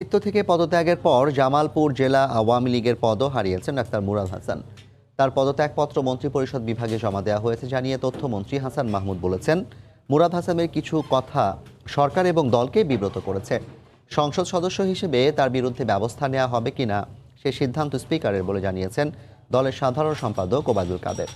দায়িত্ব থেকে পদত্যাগের পর জামালপুর জেলা আওয়ামী লীগের পদও হারিয়েছেন ডাক্তার মুরাদ হাসান। তার পদত্যাগপত্র মন্ত্রিপরিষদ বিভাগে জমা দেওয়া হয়েছে জানিয়ে তথ্যমন্ত্রী হাসান মাহমুদ বলেছেন, মুরাদ হাসানের কিছু কথা সরকার এবং দলকে বিব্রত করেছে। সংসদ সদস্য হিসেবে তার বিরুদ্ধে ব্যবস্থা নেওয়া হবে কিনা সে সিদ্ধান্ত স্পিকারের বলে জানিয়েছেন দলের সাধারণ সম্পাদক ওবায়দুল কাদের।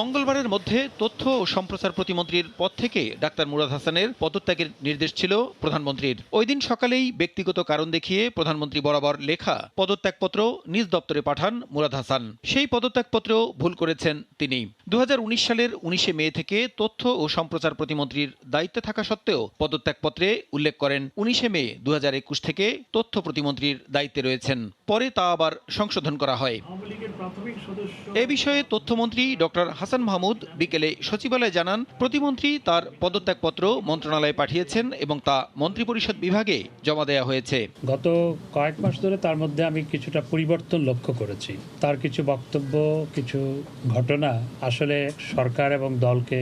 মঙ্গলবারের মধ্যে তথ্য ও সম্প্রচার প্রতিমন্ত্রীর পদ থেকে ডাক্তার মুরাদ হাসানের পদত্যাগের নির্দেশ ছিল প্রধানমন্ত্রীর। ওই দিন সকালেই ব্যক্তিগত কারণ দেখিয়ে প্রধানমন্ত্রী বরাবর লেখা পদত্যাগপত্র নিজ দপ্তরে পাঠান মুরাদ হাসান। সেই পদত্যাগপত্র ভুল করেছেন তিনি। 2019 সালের 19 মে থেকে তথ্য ও সম্প্রচার প্রতিমন্ত্রীর দায়িত্বে থাকা সত্ত্বেও পদত্যাগপত্রে উল্লেখ করেন 19 মে 2021 থেকে তথ্য প্রতিমন্ত্রীর দায়িত্বে রয়েছেন। পরে তা আবার সংশোধন করা হয়। এ বিষয়ে তথ্যমন্ত্রী ডক্টর হাসান মাহমুদ বিকেলে সচিবালয়ে জানান, প্রতিমন্ত্রী তার পদত্যাগপত্র মন্ত্রণালয়ে পাঠিয়েছেন এবং তা মন্ত্রিপরিষদ বিভাগে জমা দেওয়া হয়েছে। গত কয়েক মাস ধরে তার মধ্যে আমি কিছুটা পরিবর্তন লক্ষ্য করেছি। তার কিছু বক্তব্য, কিছু ঘটনা আসলে সরকার এবং দলকে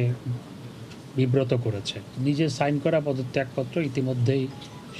বিব্রত করেছে। নিজে সাইন করা পদত্যাগপত্র ইতিমধ্যেই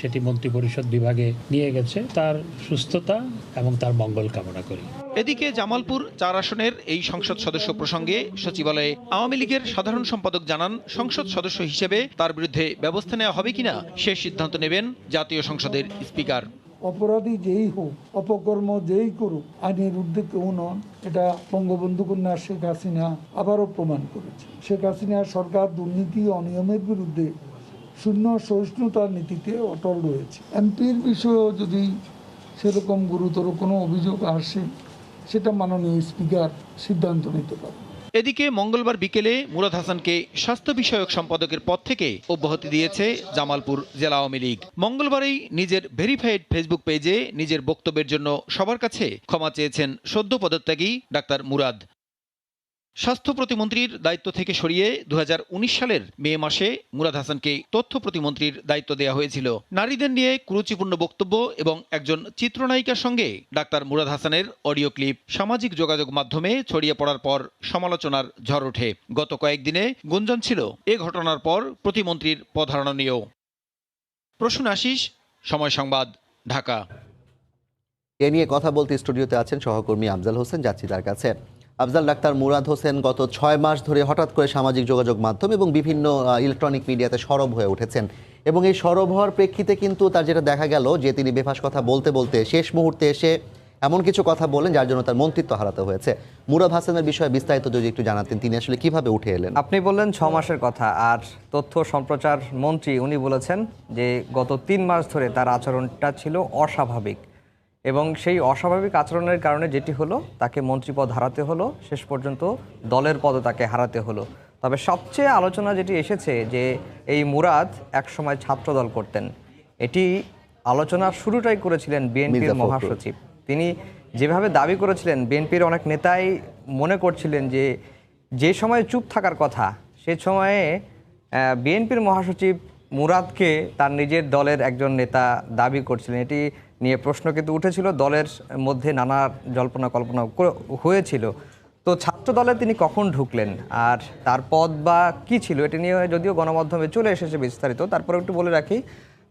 সেটি মন্ত্রিপরিষদ বিভাগে নিয়ে গেছে। তার সুস্থতা এবং তার মঙ্গল কামনা করি। এদিকে জামালপুর 4 আসনের এই সংসদ সদস্য প্রসঙ্গে সচিবালয়ে আওয়ামী লীগের সাধারণ সম্পাদক জানান, সংসদ সদস্য হিসেবে তার বিরুদ্ধে ব্যবস্থা নেওয়া হবে কিনা সে সিদ্ধান্ত নেবেন জাতীয় সংসদের স্পিকার। অপরাধী যেই হোক, অপকর্ম যেই করুক, আইনের ঊর্ধ্বে কেউ নন। এটা বঙ্গবন্ধু কন্যা শেখ হাসিনা আবারও প্রমাণ করেছে। শেখ হাসিনা সরকার দুর্নীতি অনিয়মের বিরুদ্ধে শূন্য সহিষ্ণুতার নীতিতে অটল রয়েছে। এমপির বিষয়েও যদি সেরকম গুরুতর কোনো অভিযোগ আসে, সেটা মাননীয় স্পিকার সিদ্ধান্ত নিতে পারে। এদিকে মঙ্গলবার বিকেলে মুরাদ হাসানকে স্বাস্থ্য বিষয়ক সম্পাদকের পদ থেকে অব্যাহতি দিয়েছে জামালপুর জেলা আওয়ামী লীগ। মঙ্গলবারই নিজের ভেরিফাইড ফেসবুক পেজে নিজের বক্তব্যের জন্য সবার কাছে ক্ষমা চেয়েছেন সদ্য পদত্যাগী ডাক্তার মুরাদ। স্বাস্থ্য প্রতিমন্ত্রীর দায়িত্ব থেকে সরিয়ে 2019 সালের মে মাসে মুরাদ হাসানকে তথ্য প্রতিমন্ত্রীর দায়িত্ব দেওয়া হয়েছিল। নারীদের নিয়ে কুরুচিপূর্ণ বক্তব্য এবং একজন চিত্রনায়িকার সঙ্গে ডাক্তার মুরাদ হাসানের অডিও ক্লিপ সামাজিক যোগাযোগ মাধ্যমে ছড়িয়ে পড়ার পর সমালোচনার ঝড় ওঠে। গত কয়েকদিনে গুঞ্জন ছিল এ ঘটনার পর প্রতিমন্ত্রীর পদ হারানো নিয়েও। প্রসূন আশিস, সময় সংবাদ, ঢাকা। এ নিয়ে কথা বলতে স্টুডিওতে আছেন সহকর্মী আফজাল হোসেন, যাচ্ছি তার কাছে। আফজাল, ডাক্তার মুরাদ হোসেন গত 6 মাস ধরে হঠাৎ করে সামাজিক যোগাযোগ মাধ্যম এবং বিভিন্ন ইলেকট্রনিক মিডিয়াতে সরব হয়ে উঠেছেন এবং এই সরব হওয়ার প্রেক্ষিতে কিন্তু তার যেটা দেখা গেল যে তিনি বেফাস কথা বলতে বলতে শেষ মুহূর্তে এসে এমন কিছু কথা বলেন যার জন্য তার মন্ত্রিত্ব হারাতে হয়েছে। মুরাদ হাসানের বিষয়ে বিস্তারিত যদি একটু জানাতেন, তিনি আসলে কিভাবে উঠে এলেন? আপনি বললেন 6 মাসের কথা, আর তথ্য সম্প্রচার মন্ত্রী উনি বলেছেন যে গত 3 মাস ধরে তার আচরণটা ছিল অস্বাভাবিক এবং সেই অস্বাভাবিক আচরণের কারণে যেটি হলো তাকে মন্ত্রীপদ হারাতে হলো, শেষ পর্যন্ত দলের পদও তাকে হারাতে হলো। তবে সবচেয়ে আলোচনা যেটি এসেছে যে এই মুরাদ একসময় ছাত্রদল করতেন। এটি আলোচনার শুরুটাই করেছিলেন বিএনপির মহাসচিব। তিনি যেভাবে দাবি করেছিলেন, বিএনপির অনেক নেতাই মনে করছিলেন যে যে সময়ে চুপ থাকার কথা সে সময়ে বিএনপির মহাসচিব মুরাদকে তার নিজের দলের একজন নেতা দাবি করছিলেন। এটি নিয়ে প্রশ্ন কিন্তু উঠেছিল, দলের মধ্যে নানা জল্পনা কল্পনা হয়েছিল। তো ছাত্র দলে তিনি কখন ঢুকলেন আর তার পদ বা কী ছিল, এটি নিয়ে যদিও গণমাধ্যমে চলে এসেছে বিস্তারিত, তারপরে একটু বলে রাখি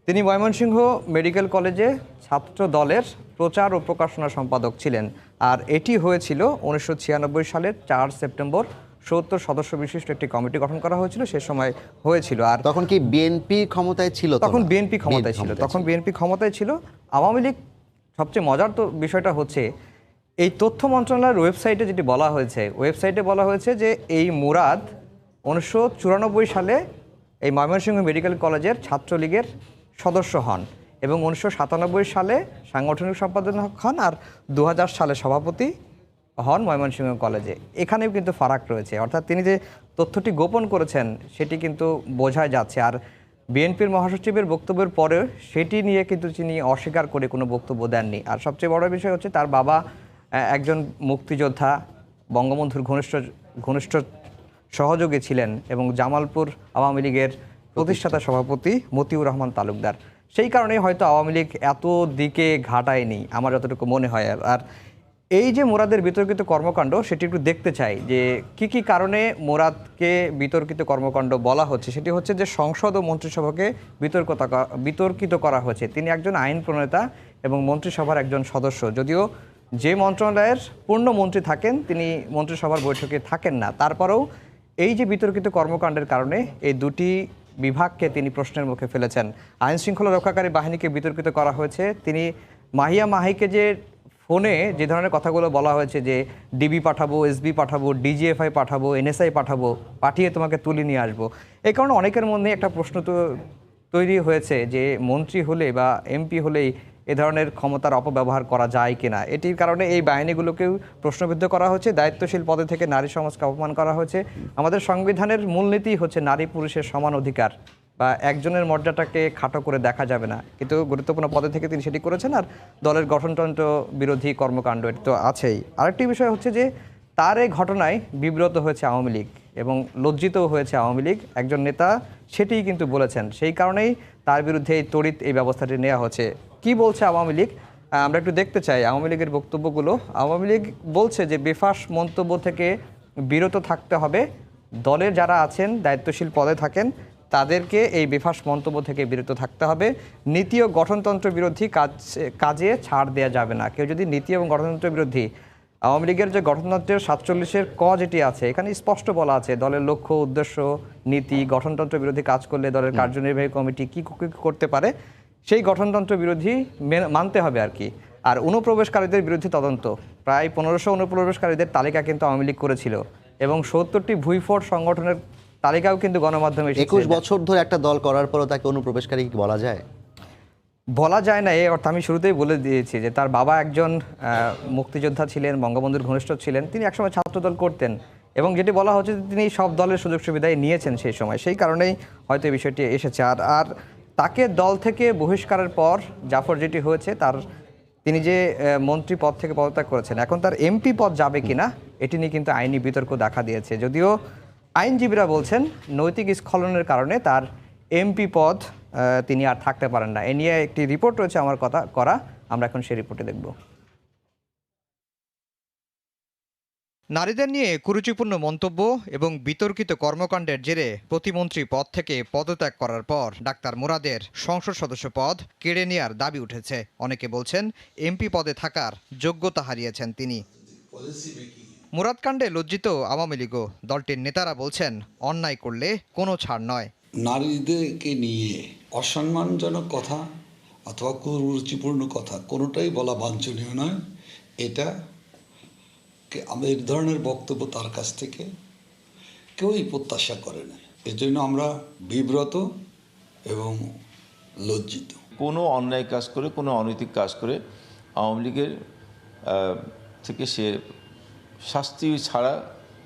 তিনি ময়মনসিংহ মেডিকেল কলেজে ছাত্র দলের প্রচার ও প্রকাশনা সম্পাদক ছিলেন। আর এটি হয়েছিল 1996 সালের 4 সেপ্টেম্বর। 70 সদস্য বিশিষ্ট একটি কমিটি গঠন করা হয়েছিল, সে সময় হয়েছিল। আর তখন কি বিএনপি ক্ষমতায় ছিল? তখন বিএনপি ক্ষমতায় ছিল, তখন বিএনপি ক্ষমতায় ছিল। আওয়ামী লীগ, সবচেয়ে মজার তো বিষয়টা হচ্ছে এই তথ্য মন্ত্রণালয়ের ওয়েবসাইটে যেটি বলা হয়েছে, ওয়েবসাইটে বলা হয়েছে যে এই মুরাদ 1994 সালে এই ময়মনসিংহ মেডিকেল কলেজের ছাত্রলীগের সদস্য হন এবং 1997 সালে সাংগঠনিক সম্পাদক হন আর 2000 সালে সভাপতি হন ময়মনসিংহ কলেজে। এখানেও কিন্তু ফারাক রয়েছে, অর্থাৎ তিনি যে তথ্যটি গোপন করেছেন সেটি কিন্তু বোঝাই যাচ্ছে। আর বিএনপির মহাসচিবের বক্তব্যের পরে সেটি নিয়ে কিন্তু তিনি অস্বীকার করে কোনো বক্তব্য দেননি। আর সবচেয়ে বড় বিষয় হচ্ছে তার বাবা একজন মুক্তিযোদ্ধা, বঙ্গবন্ধুর ঘনিষ্ঠ সহযোগী ছিলেন এবং জামালপুর আওয়ামী লীগের প্রতিষ্ঠাতা সভাপতি মতিউর রহমান তালুকদার। সেই কারণেই হয়তো আওয়ামী লীগ এত দিকে ঘাটায়নি আমার যতটুকু মনে হয়। আর এই যে মুরাদের বিতর্কিত কর্মকাণ্ড সেটি একটু দেখতে চাই যে কি কারণে মুরাদকে বিতর্কিত কর্মকাণ্ড বলা হচ্ছে। সেটি হচ্ছে যে সংসদ ও মন্ত্রিসভাকে বিতর্কিত করা হয়েছে। তিনি একজন আইন প্রণেতা এবং মন্ত্রিসভার একজন সদস্য, যদিও যে মন্ত্রণালয়ের পূর্ণ মন্ত্রী থাকেন তিনি মন্ত্রিসভার বৈঠকে থাকেন না। তারপরেও এই যে বিতর্কিত কর্মকাণ্ডের কারণে এই দুটি বিভাগকে তিনি প্রশ্নের মুখে ফেলেছেন। আইন শৃঙ্খলা রক্ষাকারী বাহিনীকে বিতর্কিত করা হয়েছে। তিনি মাহিয়া মাহিকে যে ফোনে যে ধরনের কথাগুলো বলা হয়েছে যে ডিবি পাঠাবো, এসবি পাঠাবো, ডিজিএফআই পাঠাবো, এনএসআই পাঠাবো, পাঠিয়ে তোমাকে তুলে নিয়ে আসবো, এই কারণে অনেকের মধ্যে একটা প্রশ্ন তো তৈরি হয়েছে যে মন্ত্রী হলে বা এমপি হলেই এ ধরনের ক্ষমতার অপব্যবহার করা যায় কিনা। এটির কারণে এই বাহিনীগুলোকেও প্রশ্নবিদ্ধ করা হচ্ছে। দায়িত্বশীল পদে থেকে নারী সমাজকে অপমান করা হয়েছে। আমাদের সংবিধানের মূলনীতি হচ্ছে নারী পুরুষের সমান অধিকার, বা একজনের মর্যাদাটাকে খাটো করে দেখা যাবে না, কিন্তু গুরুত্বপূর্ণ পদে থেকে তিনি সেটি করেছেন। আর দলের গঠনতন্ত্র বিরোধী কর্মকাণ্ড এটি তো আছেই। আরেকটি বিষয় হচ্ছে যে তার এই ঘটনায় বিব্রত হয়েছে আওয়ামী লীগ এবং লজ্জিতও হয়েছে আওয়ামী লীগ। একজন নেতা সেটিই কিন্তু বলেছেন, সেই কারণেই তার বিরুদ্ধে এই তড়িৎ এই ব্যবস্থাটি নেওয়া হচ্ছে। কি বলছে আওয়ামী লীগ আমরা একটু দেখতে চাই আওয়ামী লীগের বক্তব্যগুলো। আওয়ামী লীগ বলছে যে বেফাঁস মন্তব্য থেকে বিরত থাকতে হবে। দলের যারা আছেন দায়িত্বশীল পদে থাকেন তাদেরকে এই বেফাঁস মন্তব্য থেকে বিরত থাকতে হবে। নীতি ও গঠনতন্ত্র বিরোধী কাজে ছাড় দেওয়া যাবে না। কেউ যদি নীতি এবং গঠনতন্ত্র বিরোধী, আওয়ামী লীগের যে গঠনতন্ত্রের 47-এর ক যেটি আছে এখানে স্পষ্ট বলা আছে দলের লক্ষ্য, উদ্দেশ্য, নীতি, গঠনতন্ত্র বিরোধী কাজ করলে দলের কার্যনির্বাহী কমিটি কি করতে পারে, সেই গঠনতন্ত্র বিরোধী মানতে হবে আর কি। আর অনুপ্রবেশকারীদের বিরুদ্ধে তদন্ত, প্রায় 1500 অনুপ্রবেশকারীদের তালিকা কিন্তু আওয়ামী লীগ করেছিল এবং 70টি ভুইফোট সংগঠনের তালিকাও কিন্তু গণমাধ্যমে 21 বছর ধরে একটা দল করার পরও তাকে অনুপ্রবেশকারী কি বলা যায়? বলা যায় না। এই অর্থ আমি শুরুতেই বলে দিয়েছি যে তার বাবা একজন মুক্তিযোদ্ধা ছিলেন, বঙ্গবন্ধুর ঘনিষ্ঠ ছিলেন, তিনি একসময় ছাত্রদল করতেন এবং যেটি বলা হচ্ছে যে তিনি সব দলের সুযোগ সুবিধাই নিয়েছেন সেই সময়, সেই কারণেই হয়তো এই বিষয়টি এসেছে। আর তাকে দল থেকে বহিষ্কারের পর জাফর যেটি হয়েছে তিনি যে মন্ত্রী পদ থেকে পদত্যাগ করেছেন, এখন তার এমপি পদ যাবে কিনা এটি নিয়ে কিন্তু আইনি বিতর্ক দেখা দিয়েছে। যদিও আইনজীবীরা বলছেন নৈতিক স্খলনের কারণে তার এমপি পদ তিনি আর থাকতে পারেন না। এ নিয়ে একটি রিপোর্ট রয়েছে আমার করা, আমরা এখন সেই রিপোর্টে দেখব। নারীদের নিয়ে কুরুচিপূর্ণ মন্তব্য এবং বিতর্কিত কর্মকাণ্ডের জেরে প্রতিমন্ত্রী পদ থেকে পদত্যাগ করার পর ডাক্তার মুরাদের সংসদ সদস্য পদ কেড়ে নেওয়ার দাবি উঠেছে। অনেকে বলছেন এমপি পদে থাকার যোগ্যতা হারিয়েছেন তিনি। মুরাদ কাণ্ডে লজ্জিত আওয়ামী লীগও। দলটির নেতারা বলছেন অন্যায় করলে কোনো ছাড় নয়। নারীদেরকে নিয়ে অসম্মানজনক কথা অথবা কুরুচিপূর্ণ কথা কোনোটাই বলা বাঞ্ছনীয় নয়। এটা এই ধরনের বক্তব্য তার কাছ থেকে কেউই প্রত্যাশা করে না। এজন্য আমরা বিব্রত এবং লজ্জিত। কোনো অন্যায় কাজ করে, কোনো অনৈতিক কাজ করে আওয়ামী লীগের থেকে সে শাস্তি ছাড়া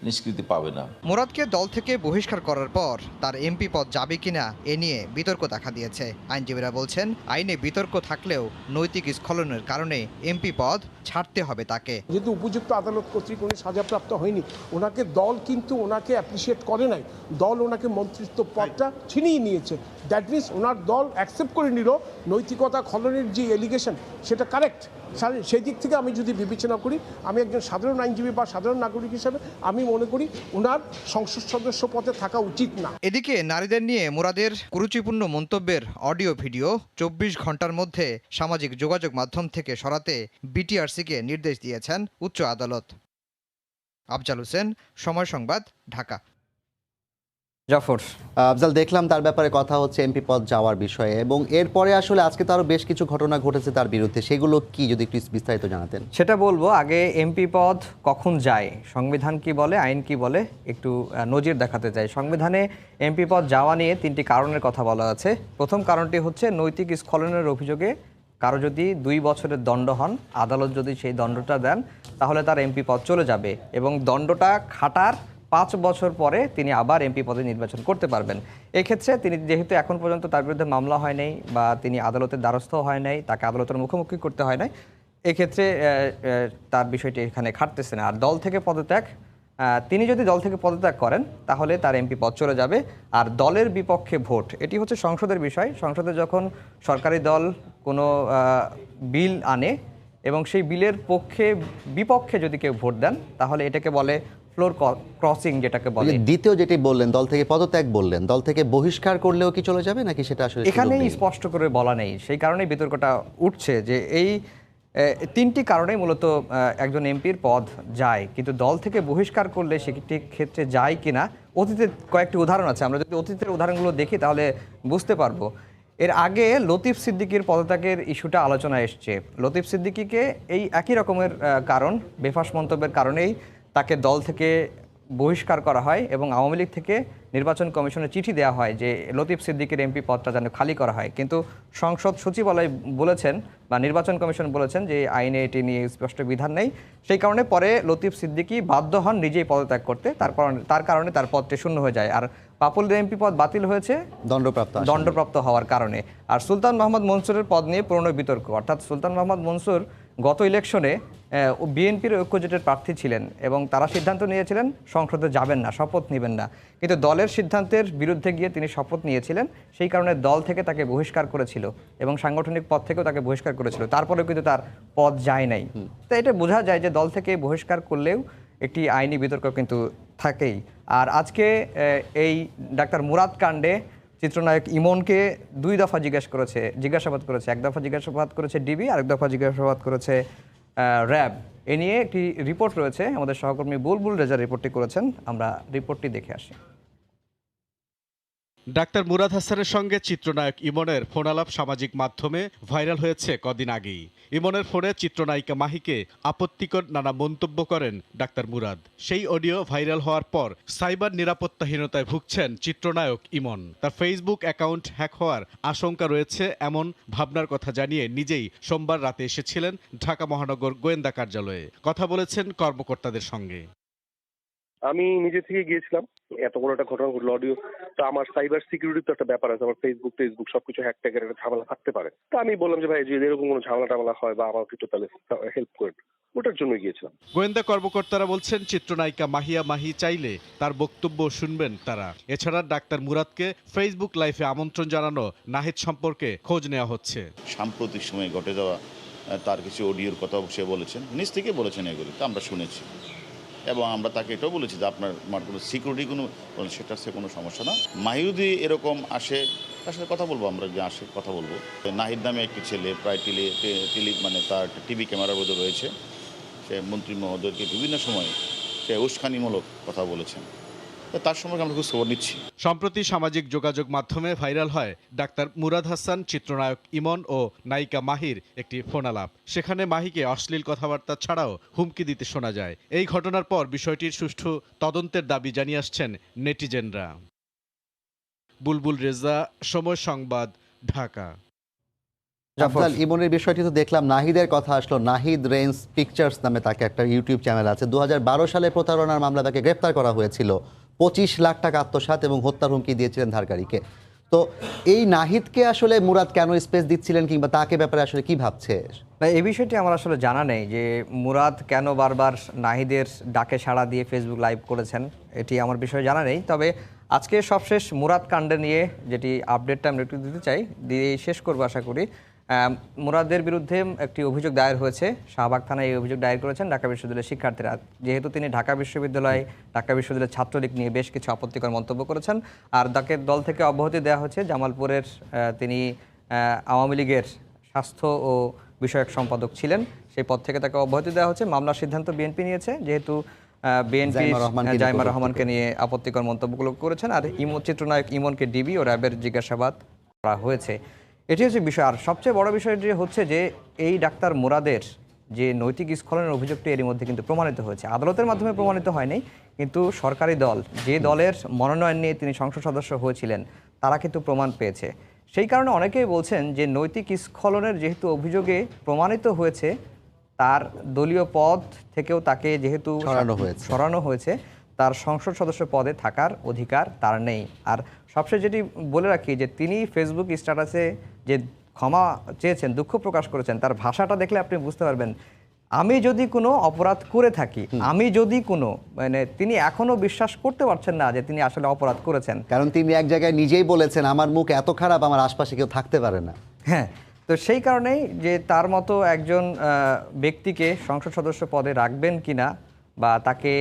নিষ্কৃতি পাবে না। মুরাদকে দল থেকে বহিষ্কার করার পর তার এমপি পদ যাবে কিনা এ নিয়ে বিতর্ক দেখা দিয়েছে। আইনজীবীরা বলছেন আইনে বিতর্ক থাকলেও নৈতিক স্খলনের কারণে এমপি পদ ছাড়তে হবে তাকে। যেহেতু উপযুক্ত আদালত কর্তৃক উনি সাজাপ্রাপ্ত হয়নি, ওনাকে দল কিন্তু ওনাকে অ্যাপ্রিসিয়েট করে নাই। দল ওনাকে মন্ত্রিত্ব পদটা ছিনিয়ে নিয়েছে। দ্যাট মিনস ওনার দল অ্যাকসেপ্ট করে নিল নৈতিকতা খলনের যে এলিগেশন সেটা কারেক্ট। সেই দিক থেকে আমি যদি বিবেচনা করি, আমি একজন সাধারণ আইনজীবী বা সাধারণ নাগরিক হিসেবে আমি মনে করি ওনার সংসদ সদস্য পদে থাকা উচিত না। এদিকে নারীদের নিয়ে মুরাদের কুরুচিপূর্ণ মন্তব্যের অডিও ভিডিও 24 ঘন্টার মধ্যে সামাজিক যোগাযোগ মাধ্যম থেকে সরাতে বিটিআরসিকে নির্দেশ দিয়েছেন উচ্চ আদালত। আফজাল হোসেন, সময় সংবাদ, ঢাকা। জাফর, আফজাল, দেখলাম তার ব্যাপারে কথা হচ্ছে এমপি পদ যাওয়ার বিষয়ে, এবং এরপরে আসলে আজকে তো আরো বেশ কিছু ঘটনা ঘটেছে তার বিরুদ্ধে, সেগুলো কি যদি একটু বিস্তারিত জানাতেন। সেটা বলবো। আগে এমপি পদ কখন যায়, সংবিধান কি বলে, আইন কি বলে, একটু নজির দেখাতে চাই। সংবিধানে এমপি পদ যাওয়া নিয়ে 3টি কারণের কথা বলা আছে। প্রথম কারণটি হচ্ছে নৈতিক স্খলনের অভিযোগে কারো যদি 2 বছরের দণ্ড হন, আদালত যদি সেই দণ্ডটা দেন তাহলে তার এমপি পদ চলে যাবে এবং দণ্ডটা খাটার 5 বছর পরে তিনি আবার এমপি পদে নির্বাচন করতে পারবেন। এক্ষেত্রে তিনি যেহেতু এখন পর্যন্ত তার বিরুদ্ধে মামলা হয় নাই বা তিনি আদালতের দ্বারস্থ হয় নাই, তাকে আদালতের মুখোমুখি করতে হয় নাই, এক্ষেত্রে তার বিষয়টি এখানে খাটতেছে না। আর দল থেকে পদত্যাগ, তিনি যদি দল থেকে পদত্যাগ করেন তাহলে তার এমপি পদ চলে যাবে। আর দলের বিপক্ষে ভোট, এটি হচ্ছে সংসদের বিষয়। সংসদে যখন সরকারি দল কোনো বিল আনে এবং সেই বিলের বিপক্ষে যদি কেউ ভোট দেন তাহলে এটাকে বলে ফ্লোর ক্রসিং, যেটাকে বলে। দ্বিতীয় যেটি বললেন, দল থেকে পদত্যাগ বললেন, দল থেকে বহিষ্কার করলেও কি চলে যাবে নাকি সেটা আসলে এখানেই স্পষ্ট করে বলা নেই, সেই কারণেই বিতর্কটা উঠছে যে এই তিনটি কারণেই মূলত একজন এমপির পদ যায়, কিন্তু দল থেকে বহিষ্কার করলে সেটি ক্ষেত্রে যায় কিনা অতীতের কয়েকটি উদাহরণ আছে। আমরা যদি অতীতের উদাহরণগুলো দেখি তাহলে বুঝতে পারবো। এর আগে লতিফ সিদ্দিকীর পদত্যাগের ইস্যুটা আলোচনায় এসছে। লতিফ সিদ্দিকীকে এই একই রকমের কারণ, বেফাস মন্তব্যের কারণেই তাকে দল থেকে বহিষ্কার করা হয় এবং আওয়ামী লীগ থেকে নির্বাচন কমিশনে চিঠি দেওয়া হয় যে লতিফ সিদ্দিকীর এমপি পদটা যেন খালি করা হয়। কিন্তু সংসদ সচিবালয় বলেছেন বা নির্বাচন কমিশন বলেছেন যে আইনে এটি নিয়ে স্পষ্ট বিধান নেই। সেই কারণে পরে লতিফ সিদ্দিকী বাধ্য হন নিজেই পদত্যাগ করতে, তার কারণে তার পদটি শূন্য হয়ে যায়। আর পাপুলের এমপি পদ বাতিল হয়েছে দণ্ডপ্রাপ্ত হওয়ার কারণে। আর সুলতান মোহাম্মদ মনসুরের পদ নিয়ে পুরনো বিতর্ক, অর্থাৎ সুলতান মোহাম্মদ মনসুর গত ইলেকশনে বিএনপির ঐক্যজোটের প্রার্থী ছিলেন এবং তারা সিদ্ধান্ত নিয়েছিলেন সংসদে যাবেন না, শপথ নেবেন না, কিন্তু দলের সিদ্ধান্তের বিরুদ্ধে গিয়ে তিনি শপথ নিয়েছিলেন। সেই কারণে দল থেকে তাকে বহিষ্কার করেছিল এবং সাংগঠনিক পদ থেকেও তাকে বহিষ্কার করেছিল, তারপরেও কিন্তু তার পদ যায় নাই। তো এটা বোঝা যায় যে দল থেকে বহিষ্কার করলেও একটি আইনি বিতর্ক কিন্তু থাকেই। আর আজকে এই ডাক্তার মুরাদ কাণ্ডে চিত্রনায়ক ইমনকে 2 দফা জিজ্ঞাসাবাদ করেছে। 1 দফা জিজ্ঞাসাবাদ করেছে ডিবি, আরেক দফা জিজ্ঞাসাবাদ করেছে র্যাব। এ নিয়ে একটি রিপোর্ট রয়েছে, আমাদের সহকর্মী বুলবুল রেজা রিপোর্টটি করেছেন, আমরা রিপোর্টটি দেখে আসি। ডাক্তার মুরাদ হাসানের সঙ্গে চিত্রনায়ক ইমনের ফোনালাপ সামাজিক মাধ্যমে ভাইরাল হয়েছে কদিন আগেই। ইমনের ফোনে চিত্রনায়িকা মাহিকে আপত্তিকর নানা মন্তব্য করেন ডাক্তার মুরাদ। সেই অডিও ভাইরাল হওয়ার পর সাইবার নিরাপত্তাহীনতায় ভুগছেন চিত্রনায়ক ইমন। তার ফেসবুক অ্যাকাউন্ট হ্যাক হওয়ার আশঙ্কা রয়েছে এমন ভাবনার কথা জানিয়ে নিজেই সোমবার রাতে এসেছিলেন ঢাকা মহানগর গোয়েন্দা কার্যালয়ে। কথা বলেছেন কর্মকর্তাদের সঙ্গে। আমি নিজে থেকে গিয়েছিলাম, এত বড় একটা ঘটনা ঘটলো, অডিও তো আমার সাইবার সিকিউরিটি তো একটা ব্যাপার আছে, আমার ফেসবুক সবকিছু হ্যাক ট্যাগের একটা ঝামেলা থাকতে পারে। তো আমি বললাম যে ভাই যদি এরকম কোনো ঝামেলা টামেলা হয় বা আমাকে একটু তাহলে হেল্প করেন, ওটার জন্য গিয়েছিলাম। গোয়েন্দা কর্মকর্তারা বলছেন চিত্রনায়িকা মাহি চাইলে তার বক্তব্য শুনবেন তারা। এছাড়া ডাক্তার মুরাদকে ফেসবুক লাইভে আমন্ত্রণ জানানো নাহিদ সম্পর্কে খোঁজ নেওয়া হচ্ছে। সাম্প্রতিক সময়ে ঘটে যাওয়া তার কিছু অডিওর কথা সে বলেছেন, নিজ থেকে বলেছেন, এগুলি তো আমরা শুনেছি এবং আমরা তাকে এটাও বলেছি যে আপনার কোনো সিকিউরিটি সেটার সে কোনো সমস্যা না। মাহিউদি এরকম আসে, তার সাথে কথা বলবো, আমরা যে আসে কথা বলবো। নাহিদ নামে একটি ছেলে প্রায় তার টিভি ক্যামেরার মধ্যে রয়েছে, সে মন্ত্রী মহোদয়কে বিভিন্ন সময় সে উস্কানিমূলক কথা বলেছেন। তার সম্পর্কে আমরা খুব খবর নিচ্ছি। সম্প্রতি সামাজিক যোগাযোগ মাধ্যমে ভাইরাল হয় ডাক্তার মুরাদ হাসান, চিত্রনায়ক ইমন ও নায়িকা মাহির একটি ফোনালাপ। সেখানে মাহিকে অশ্লীল কথাবার্তা ছাড়াও হুমকি দিতে শোনা যায়। এই ঘটনার পর বিষয়টির সুষ্ঠু তদন্তের দাবি জানিয়ে আসছেন নেটিজেনরা। বুলবুল রেজা, সময় সংবাদ, ঢাকা। আফজাল, ইমনের বিষয়টি তো দেখলাম, নাহিদের কথা আসলো। নাহিদ রেঞ্জ পিকচার্স নামে তাকে একটা ইউটিউব চ্যানেল আছে। 2012 সালে প্রতারণার মামলা তাকে গ্রেপ্তার করা হয়েছিল। 25 লাখ টাকা আত্মসাৎ এবং হত্যার হুমকি দিয়েছিলেন ধারকারীকে। তো এই নাহিদকে আসলে মুরাদ কেন স্পেস দিচ্ছিলেন কিংবা তাকে ব্যাপারে আসলে কি ভাবছে? না, এই বিষয়টি আমার আসলে জানা নেই যে মুরাদ কেন বারবার নাহিদের ডাকে সাড়া দিয়ে ফেসবুক লাইভ করেছেন, এটি আমার বিষয়ে জানা নেই। তবে আজকে সবশেষ মুরাদ কাণ্ডে নিয়ে যেটি আপডেটটা আমরা একটু দিতে চাই, দিয়ে শেষ করবো আশা করি। মুরাদের বিরুদ্ধে একটি অভিযোগ দায়ের হয়েছে, শাহবাগ থানায় এই অভিযোগ দায়ের করেছেন ঢাকা বিশ্ববিদ্যালয়ের শিক্ষার্থীরা। যেহেতু তিনি ঢাকা বিশ্ববিদ্যালয়ের ছাত্রলীগ নিয়ে বেশ কিছু আপত্তিকর মন্তব্য করেছেন, আর তাকে দল থেকে অব্যাহতি দেওয়া হয়েছে। জামালপুরের তিনি আওয়ামী লীগের স্বাস্থ্য ও বিষয়ক সম্পাদক ছিলেন, সেই পদ থেকে তাকে অব্যাহতি দেওয়া হচ্ছে। মামলার সিদ্ধান্ত বিএনপি নিয়েছে, যেহেতু বিএনপি জাইমা রহমানকে নিয়ে আপত্তিকর মন্তব্যগুলো করেছেন। আর চিত্রনায়ক ইমনকে ডিবি ও র্যাবের জিজ্ঞাসাবাদ করা হয়েছে। এটি হচ্ছে বিষয়। আর সবচেয়ে বড় বিষয়টি হচ্ছে যে এই ডাক্তার মুরাদের যে নৈতিক স্খলনের অভিযোগটি এরই মধ্যে কিন্তু প্রমাণিত হয়েছে, আদালতের মাধ্যমে প্রমাণিত হয়নি, কিন্তু সরকারি দল, যে দলের মনোনয়ন নিয়ে তিনি সংসদ সদস্য হয়েছিলেন, তারা কিন্তু প্রমাণ পেয়েছে। সেই কারণে অনেকেই বলছেন যে নৈতিক স্খলনের যেহেতু অভিযোগে প্রমাণিত হয়েছে, তার দলীয় পদ থেকেও তাকে যেহেতু সরানো হয়েছে, তার সংসদ সদস্য পদে থাকার অধিকার তার নেই। আর সবশেষ যেটি বলে রাখি যে তিনি ফেসবুক স্ট্যাটাসে যে ক্ষমা চেয়েছেন, দুঃখ প্রকাশ করেছেন, তার ভাষাটা দেখলে আপনি বুঝতে পারবেন আমি যদি কোনো অপরাধ করে থাকি, আমি যদি কোনো তিনি এখনো বিশ্বাস করতে পারছেন না যে তিনি আসলে অপরাধ করেছেন। কারণ তিনি এক জায়গায় নিজেই বলেছেন আমার মুখ এত খারাপ আমার আশপাশে কেউ থাকতে পারে না। হ্যাঁ, তো তো সেই কারণেই যে তার মতো একজন ব্যক্তিকে সংসদ সদস্য পদে রাখবেন কিনা বা তাকে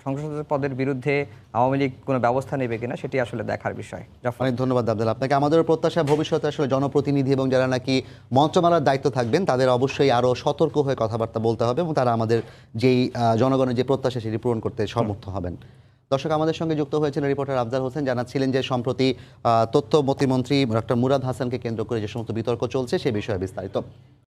সংসদ সদস্য পদের বিরুদ্ধে আওয়ামী লীগ কোনো ব্যবস্থা নেবে কিনা সেটি আসলে দেখার বিষয়। অনেক ধন্যবাদ আব্দুল। আপনাকে আমাদের প্রত্যাশা ভবিষ্যতে আসলে জনপ্রতিনিধি এবং যারা নাকি মন্ত্রণালয়ের দায়িত্ব থাকবেন তাদের অবশ্যই আরও সতর্ক হয়ে কথাবার্তা বলতে হবে এবং তারা আমাদের যেই জনগণের যে প্রত্যাশা সেটি পূরণ করতে সমর্থ হবেন। দর্শক, আমাদের সঙ্গে যুক্ত হয়েছিলেন রিপোর্টার আফজাল হোসেন, জানাচ্ছিলেন যে সম্প্রতি তথ্য প্রতিমন্ত্রী ডক্টর মুরাদ হাসানকে কেন্দ্র করে যে সমস্ত বিতর্ক চলছে সে বিষয়ে বিস্তারিত।